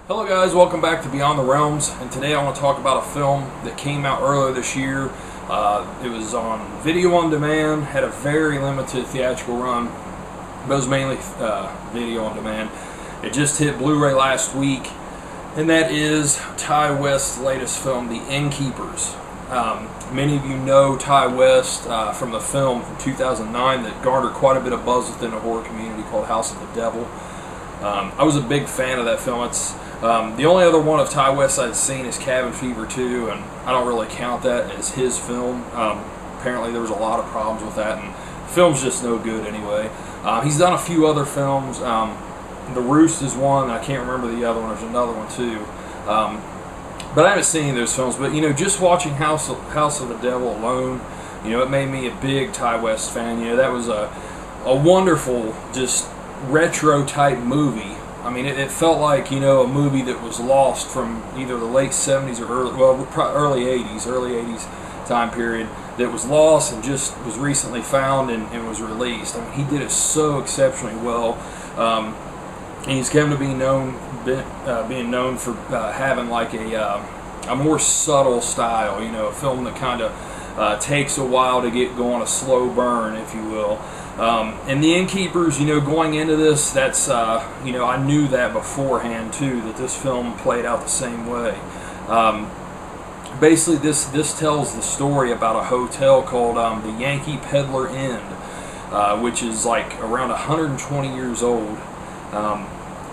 Hello guys, welcome back to Beyond the Realms, and today I want to talk about a film that came out earlier this year. It was on video on demand, had a very limited theatrical run, but it was mainly video on demand. It just hit Blu-Ray last week, and that is Ti West's latest film, The Innkeepers. Many of you know Ti West from the film from 2009 that garnered quite a bit of buzz within the horror community called House of the Devil. I was a big fan of that film. It's the only other one of Ti West I'd seen is Cabin Fever 2, and I don't really count that as his film. Apparently there was a lot of problems with that, and the film's just no good anyway. He's done a few other films. The Roost is one. I can't remember the other one. There's another one too. But I haven't seen any of those films. But just watching House of the Devil alone, it made me a big Ti West fan. That was a wonderful, just retro type movie. I mean, it felt like, a movie that was lost from either the late 70s or early 80s time period, that was lost and just was recently found and was released. I mean, he did it so exceptionally well. And he's come to be being known for having like a more subtle style, a film that kind of takes a while to get going, a slow burn, if you will. And The Innkeepers, going into this, that's, I knew that beforehand too, that this film played out the same way. Basically, this tells the story about a hotel called the Yankee Pedlar Inn, which is like around 120 years old.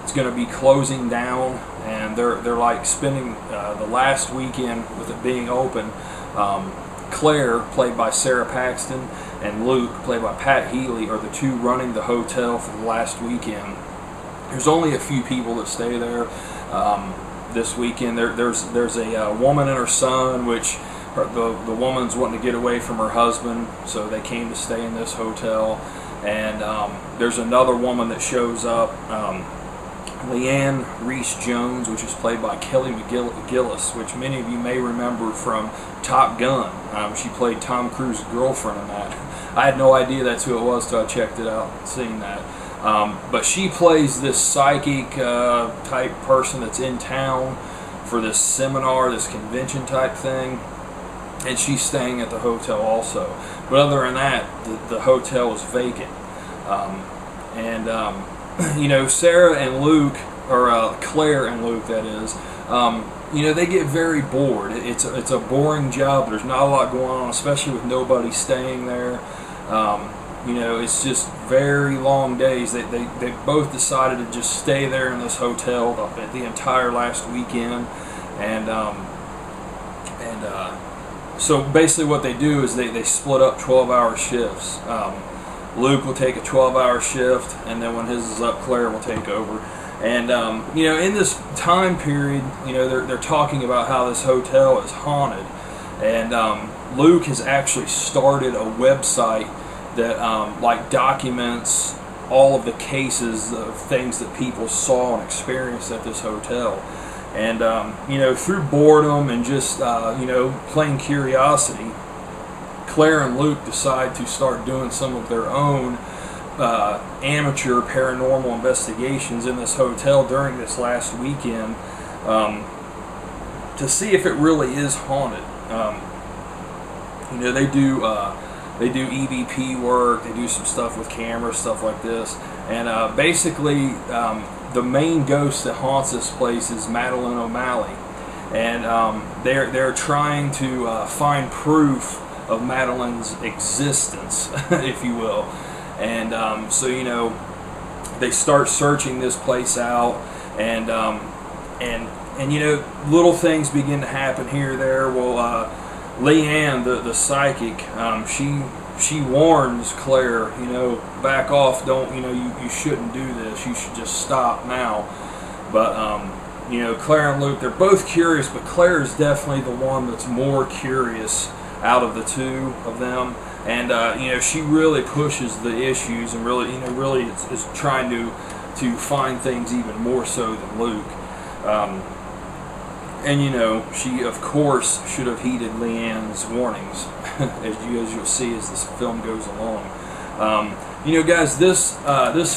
It's going to be closing down, and they're like spending the last weekend with it being open. Claire, played by Sarah Paxton, and Luke, played by Pat Healy, are the two running the hotel for the last weekend. There's only a few people that stay there this weekend. There's a woman and her son, which the woman's wanting to get away from her husband, so they came to stay in this hotel. And there's another woman that shows up, Leanne Rhys-Jones, which is played by Kelly McGillis, which many of you may remember from Top Gun. She played Tom Cruise's girlfriend in that. I had no idea that's who it was till I checked it out and seen that. But she plays this psychic type person that's in town for this seminar, this convention type thing, and she's staying at the hotel also. But other than that, the hotel is vacant. Sarah and Luke, or Claire and Luke, that is, they get very bored. It's a boring job. There's not a lot going on, especially with nobody staying there. It's just very long days. They both decided to just stay there in this hotel the entire last weekend, so basically what they do is they split up 12-hour shifts. Luke will take a 12-hour shift, and then when his is up, Claire will take over. And in this time period, they're talking about how this hotel is haunted, and Luke has actually started a website that documents all of the cases of things that people saw and experienced at this hotel. And through boredom and just plain curiosity, Claire and Luke decide to start doing some of their own amateur paranormal investigations in this hotel during this last weekend to see if it really is haunted. They do EVP work, they do some stuff with cameras, stuff like this, and basically the main ghost that haunts this place is Madeline O'Malley, and they're trying to find proof of Madeline's existence, if you will. And so they start searching this place out, and little things begin to happen here or there. Well, Leanne, the psychic, she warns Claire, back off, don't, you shouldn't do this, you should just stop now. But Claire and Luke, they're both curious, but Claire is definitely the one that's more curious out of the two of them, and she really pushes the issues and really is trying to find things even more so than Luke. She of course should have heeded Leanne's warnings, as you'll see as this film goes along. Guys, this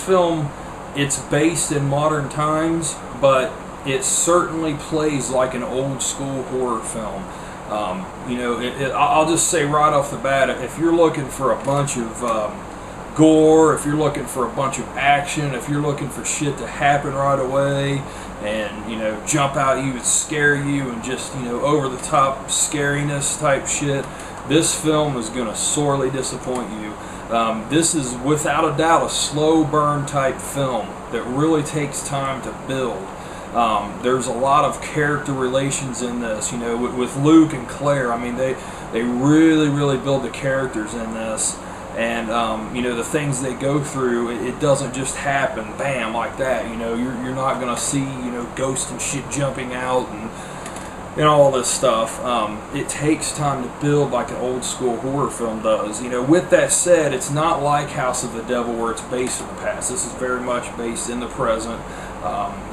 film, it's based in modern times, but it certainly plays like an old school horror film. You know, I'll just say right off the bat, if you're looking for a bunch of gore, if you're looking for a bunch of action, if you're looking for shit to happen right away and, you know, jump out at you and scare you and just, you know, over the top scariness type shit, this film is going to sorely disappoint you. This is without a doubt a slow burn type film that really takes time to build. There's a lot of character relations in this, you know, with Luke and Claire. I mean, they really build the characters in this. And, you know, the things they go through, it doesn't just happen, bam, like that. You know, you're not going to see, you know, ghosts and shit jumping out and all this stuff. It takes time to build like an old school horror film does. You know, with that said, it's not like House of the Devil where it's based in the past. This is very much based in the present.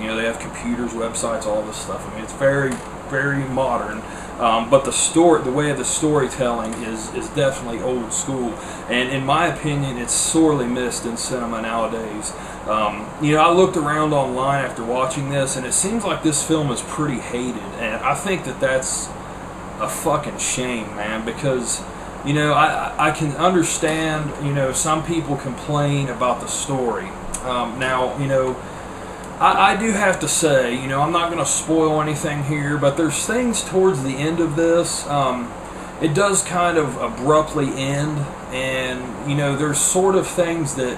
You know, they have computers, websites, all this stuff. I mean, it's very modern. But the way of the storytelling is definitely old school, and in my opinion, it's sorely missed in cinema nowadays. You know, I looked around online after watching this, and it seems like this film is pretty hated, and I think that that's a fucking shame, man, because, you know, I can understand, you know, some people complain about the story. Now, you know, I do have to say, you know, I'm not going to spoil anything here, but there's things towards the end of this. It does kind of abruptly end, and, you know, there's sort of things that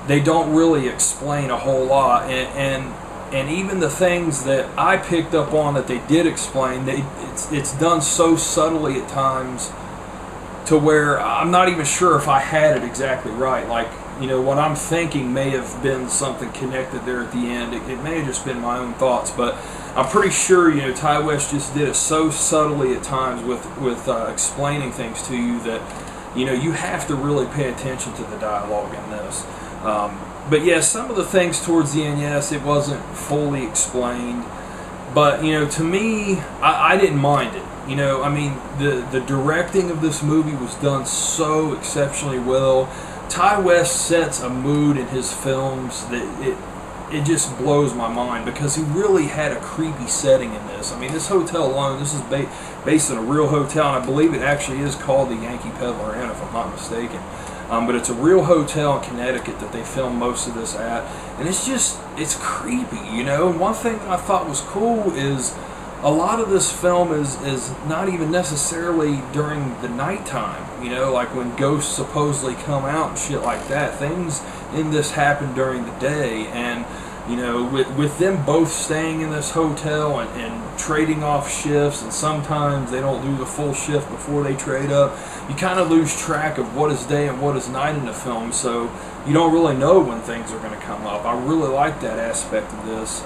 they don't really explain a whole lot, and even the things that I picked up on that they did explain, it's done so subtly at times to where I'm not even sure if I had it exactly right. Like, you know, what I'm thinking may have been something connected there at the end. It may have just been my own thoughts, but I'm pretty sure, you know, Ty West just did it so subtly at times with explaining things to you that, you know, you have to really pay attention to the dialogue in this. But yes, some of the things towards the end, yes, it wasn't fully explained, but, you know, to me, I didn't mind it. You know, I mean, the directing of this movie was done so exceptionally well. Ty West sets a mood in his films that it just blows my mind, because he really had a creepy setting in this. I mean, this hotel alone, this is based on a real hotel, and I believe it actually is called the Yankee Pedlar Inn, if I'm not mistaken. But it's a real hotel in Connecticut that they filmed most of this at, and it's creepy, you know. And one thing that I thought was cool is a lot of this film is not even necessarily during the nighttime, you know, like when ghosts supposedly come out and shit like that. Things in this happen during the day, and, you know, with them both staying in this hotel and trading off shifts, and sometimes they don't do the full shift before they trade up, you kind of lose track of what is day and what is night in the film, so you don't really know when things are going to come up. I really like that aspect of this.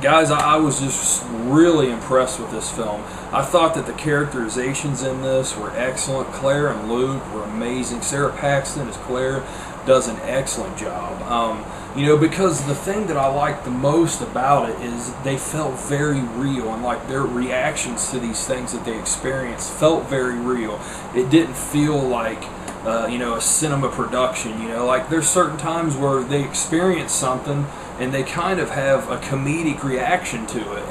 Guys, I was just really impressed with this film. I thought that the characterizations in this were excellent. Claire and Luke were amazing. Sarah Paxton as Claire does an excellent job. You know, because the thing that I liked the most about it is they felt very real, and like their reactions to these things that they experienced felt very real. It didn't feel like you know, a cinema production. You know, like there's certain times where they experience something and they kind of have a comedic reaction to it,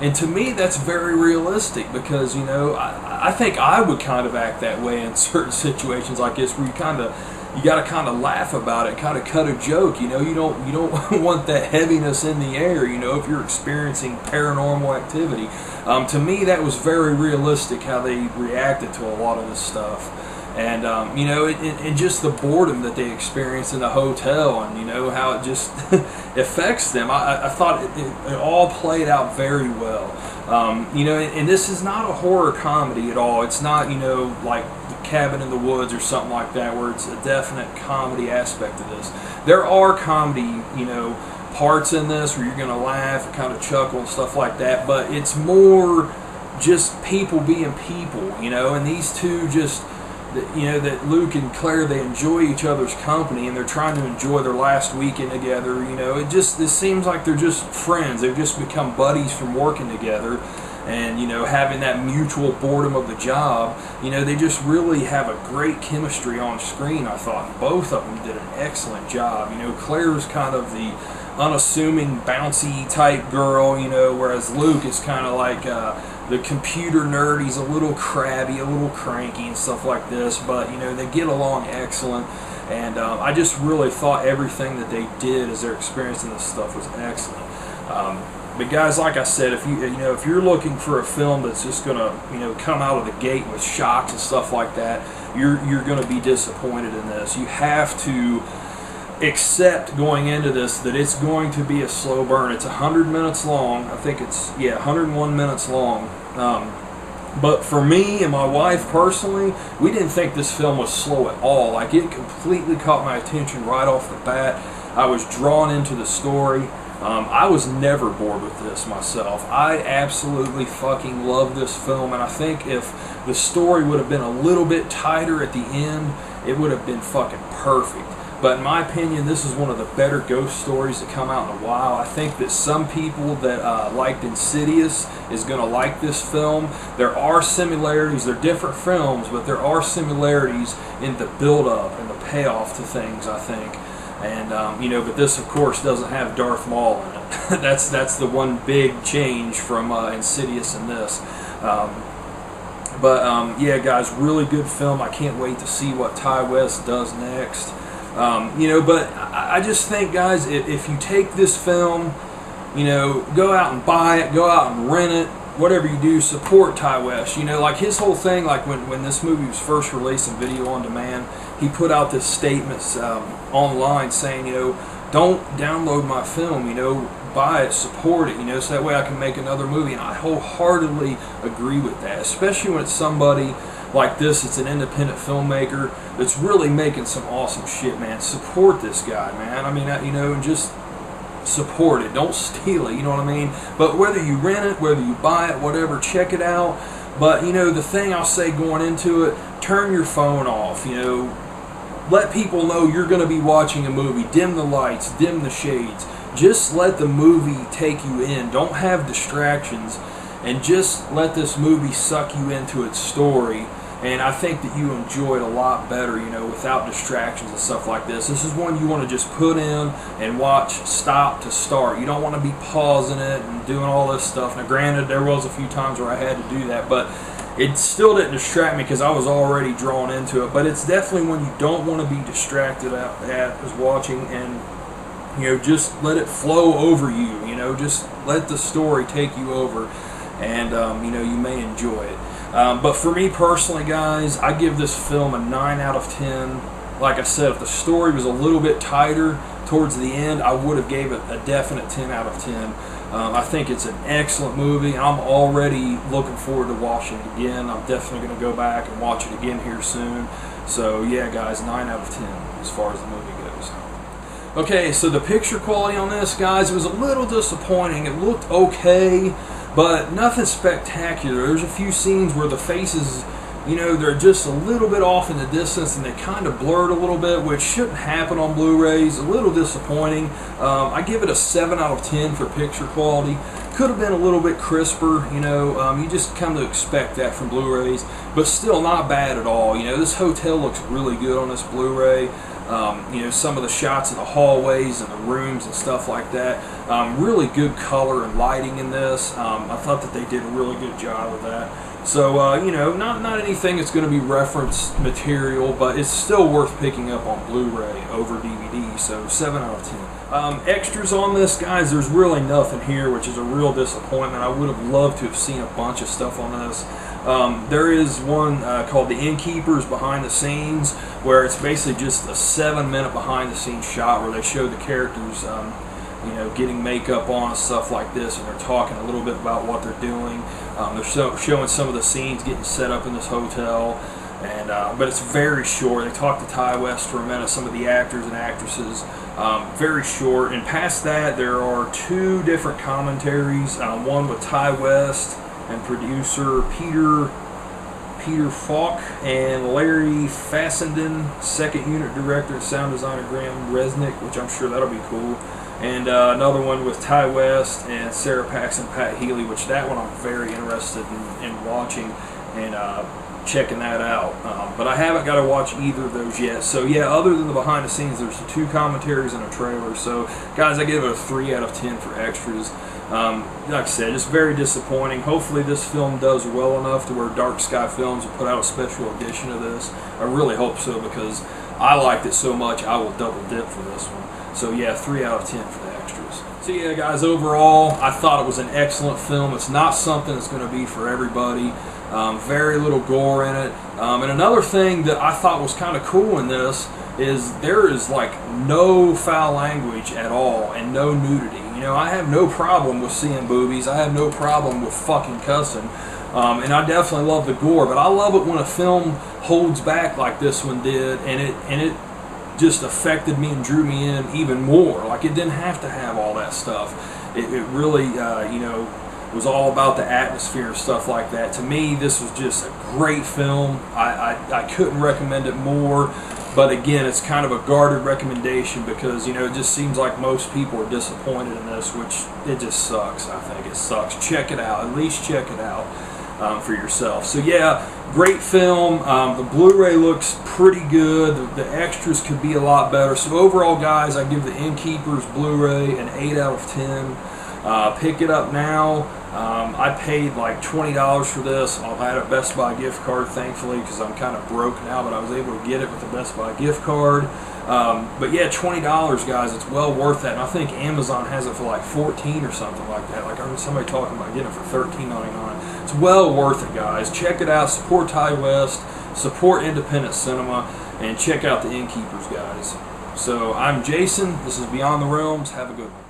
and to me that's very realistic, because, you know, I think I would kind of act that way in certain situations like this, where you got to kind of laugh about it, kind of cut a joke. You know, you don't want that heaviness in the air, you know, if you're experiencing paranormal activity. To me, that was very realistic how they reacted to a lot of this stuff. And, you know, and just the boredom that they experience in the hotel, and, you know, how it just affects them. I thought it all played out very well. You know, and this is not a horror comedy at all. It's not, you know, like Cabin in the Woods or something like that, where it's a definite comedy aspect of this. There are comedy, you know, parts in this where you're going to laugh and kind of chuckle and stuff like that, but it's more just people being people, you know, and these two just, you know, that Luke and Claire, they enjoy each other's company, and they're trying to enjoy their last weekend together. You know, this seems like they're just friends. They've just become buddies from working together, and, you know, having that mutual boredom of the job. You know, they just really have a great chemistry on screen, I thought, and both of them did an excellent job. You know, Claire's kind of the unassuming, bouncy type girl, you know, whereas Luke is kind of like the computer nerd. He's a little crabby, a little cranky and stuff like this, but, you know, they get along excellent. And I just really thought everything that they did as they're experiencing this stuff was excellent. But guys, like I said, if you're looking for a film that's just gonna, you know, come out of the gate with shocks and stuff like that, you're gonna be disappointed in this. You have to accept going into this that it's going to be a slow burn. It's 100 minutes long. I think it's 101 minutes long. But for me and my wife personally, we didn't think this film was slow at all. Like, it completely caught my attention right off the bat. I was drawn into the story. I was never bored with this myself. I absolutely fucking love this film, and I think if the story would have been a little bit tighter at the end, it would have been fucking perfect. But in my opinion, this is one of the better ghost stories that come out in a while. I think that some people that liked Insidious is going to like this film. There are similarities. They're different films, but there are similarities in the build-up and the payoff to things, I think. And, you know, but this, of course, doesn't have Darth Maul in it. that's the one big change from Insidious in this. Yeah, guys, really good film. I can't wait to see what Ty West does next. You know, but I just think, guys, if you take this film, you know, go out and buy it, go out and rent it, whatever you do, support Ty West. You know, like his whole thing, like when this movie was first released in video on demand, he put out this statement online saying, you know, don't download my film, you know, buy it, support it, you know, so that way I can make another movie. And I wholeheartedly agree with that, especially when it's somebody like this. It's an independent filmmaker that's really making some awesome shit, man. Support this guy, man. I mean, you know, and just support it. Don't steal it, you know what I mean? But whether you rent it, whether you buy it, whatever, check it out. But, you know, the thing I'll say going into it, turn your phone off, you know. Let people know you're going to be watching a movie. Dim the lights, dim the shades. Just let the movie take you in. Don't have distractions. And just let this movie suck you into its story. And I think that you enjoy it a lot better, you know, without distractions and stuff like this. This is one you want to just put in and watch stop to start. You don't want to be pausing it and doing all this stuff. Now, granted, there was a few times where I had to do that, but it still didn't distract me because I was already drawn into it. But it's definitely one you don't want to be distracted at as watching, and, you know, just let it flow over you. You know, just let the story take you over, and, you know, you may enjoy it. But for me personally, guys, I give this film a 9 out of 10. Like I said, if the story was a little bit tighter towards the end, I would have gave it a definite 10 out of 10. I think it's an excellent movie. I'm already looking forward to watching it again. I'm definitely going to go back and watch it again here soon. So yeah, guys, 9 out of 10 as far as the movie goes. Okay, so the picture quality on this, guys, it was a little disappointing. It looked okay, but nothing spectacular. There's a few scenes where the faces, you know, they're just a little bit off in the distance and they kind of blurred a little bit, which shouldn't happen on Blu-rays. A little disappointing. I give it a 7 out of 10 for picture quality. Could have been a little bit crisper, you know. You just come to expect that from Blu-rays, but still not bad at all. You know, this hotel looks really good on this Blu-ray. You know, some of the shots in the hallways and the rooms and stuff like that. Really good color and lighting in this. I thought that they did a really good job of that. So, you know, not anything that's going to be reference material, but it's still worth picking up on Blu-ray over DVD, so 7 out of 10. Extras on this, guys, there's really nothing here, which is a real disappointment. I would have loved to have seen a bunch of stuff on this. There is one called the Innkeepers behind the scenes, where it's basically just a 7-minute behind the scenes shot where they show the characters, you know, getting makeup on and stuff like this, and they're talking a little bit about what they're doing. They're showing some of the scenes getting set up in this hotel, and but it's very short. They talk to Ty West for a minute, some of the actors and actresses. Very short. And past that, there are 2 different commentaries. One with Ty West and producer Peter Falk and Larry Fassenden, second unit director and sound designer Graham Resnick, which I'm sure that'll be cool. And another one with Ty West and Sarah Paxton, Pat Healy, which that one I'm very interested in watching and checking that out. But I haven't got to watch either of those yet. So yeah, other than the behind the scenes, there's 2 commentaries and a trailer. So guys, I give it a 3 out of 10 for extras. Like I said, just very disappointing. Hopefully this film does well enough to where Dark Sky Films will put out a special edition of this. I really hope so, because I liked it so much I will double dip for this one. So yeah, 3 out of 10 for the extras. So yeah guys, overall I thought it was an excellent film. It's not something that's going to be for everybody. Very little gore in it. And another thing that I thought was kind of cool in this is there is like no foul language at all and no nudity. You know, I have no problem with seeing boobies. I have no problem with fucking cussing. And I definitely love the gore, but I love it when a film holds back like this one did, and it just affected me and drew me in even more. Like, it didn't have to have all that stuff. It really, you know, was all about the atmosphere and stuff like that. To me, this was just a great film. I couldn't recommend it more. But again, it's kind of a guarded recommendation because, you know, it just seems like most people are disappointed in this, which it just sucks. I think it sucks. Check it out. At least check it out for yourself. So yeah, great film. The Blu-ray looks pretty good. The extras could be a lot better. So overall, guys, I give the Innkeepers Blu-ray an 8 out of 10. Pick it up now. I paid like $20 for this. I had a Best Buy gift card, thankfully, because I'm kind of broke now, but I was able to get it with a Best Buy gift card. But yeah, $20, guys, it's well worth that. And I think Amazon has it for like $14 or something like that. Like, I heard somebody talking about getting it for $13.99. It's well worth it, guys. Check it out. Support Ty West. Support independent cinema. And check out the Innkeepers, guys. So I'm Jason. This is Beyond the Realms. Have a good one.